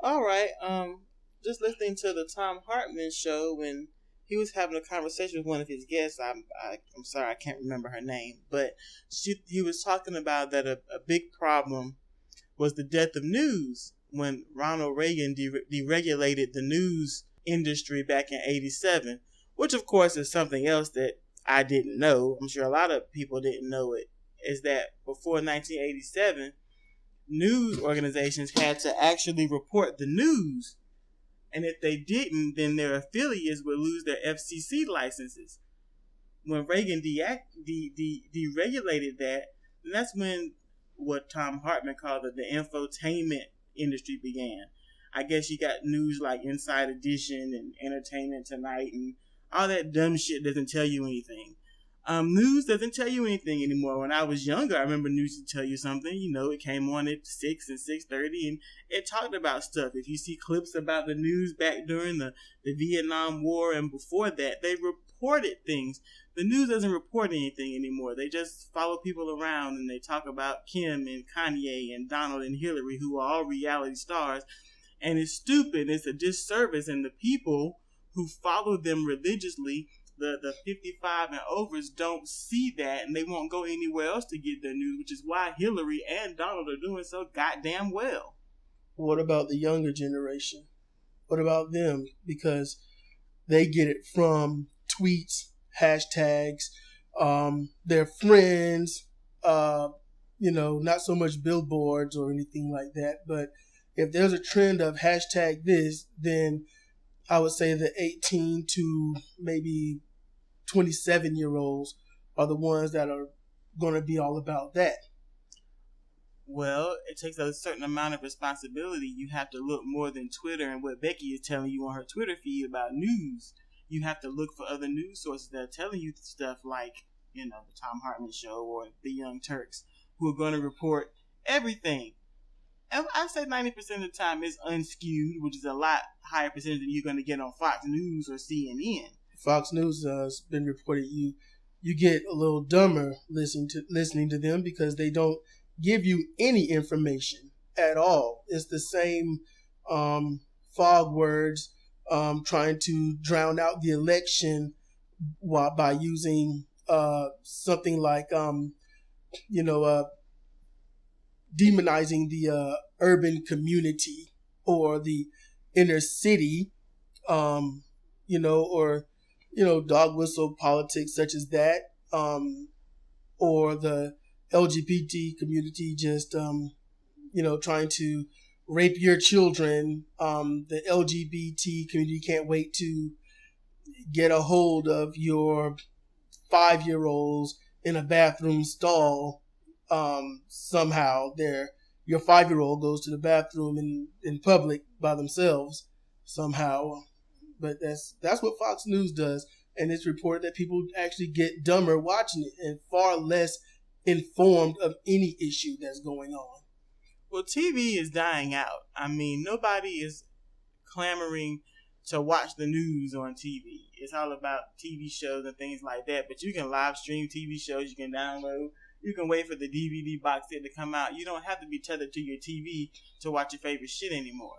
All right. Just listening to the Tom Hartman show when he was having a conversation with one of his guests. I'm sorry, I can't remember her name, but he was talking about that a big problem was the death of news when Ronald Reagan deregulated the news industry back in '87, which of course is something else that I didn't know. I'm sure a lot of people didn't know it. Is that before 1987, news organizations had to actually report the news, and if they didn't, then their affiliates would lose their FCC licenses. When Reagan deregulated that, then that's when what Tom Hartman called the infotainment industry began. I guess you got news like Inside Edition and Entertainment Tonight and all that dumb shit doesn't tell you anything. News doesn't tell you anything anymore. When I was younger, I remember news to tell you something. You know, it came on at 6 and 6:30, and it talked about stuff. If you see clips about the news back during the Vietnam War and before that, they reported things. The news doesn't report anything anymore. They just follow people around and they talk about Kim and Kanye and Donald and Hillary, who are all reality stars. And it's stupid. It's a disservice. And the people who follow them religiously, the 55 and overs, don't see that, and they won't go anywhere else to get their news, which is why Hillary and Donald are doing so goddamn well. What about the younger generation? What about them? Because they get it from tweets, hashtags, their friends, not so much billboards or anything like that. But if there's a trend of hashtag this, then I would say the 18 to maybe 27-year-olds are the ones that are going to be all about that. Well, it takes a certain amount of responsibility. You have to look more than Twitter and what Becky is telling you on her Twitter feed about news. You have to look for other news sources that are telling you stuff like, the Tom Hartman show or the Young Turks, who are going to report everything. And I say 90% of the time it's unskewed, which is a lot higher percentage than you're going to get on Fox News or CNN. Fox News has been reported you get a little dumber listening to them because they don't give you any information at all. It's the same fog words trying to drown out the election by using something like demonizing the urban community or the inner city, dog whistle politics such as that, or the LGBT community just, trying to rape your children. The LGBT community can't wait to get a hold of your 5-year-olds in a bathroom stall. Somehow your 5-year-old goes to the bathroom in public by themselves somehow. But that's what Fox News does. And it's reported that people actually get dumber watching it and far less informed of any issue that's going on. Well, TV is dying out. I mean, nobody is clamoring to watch the news on TV. It's all about TV shows and things like that. But you can live stream TV shows. You can download. You can wait for the DVD box set to come out. You don't have to be tethered to your TV to watch your favorite shit anymore.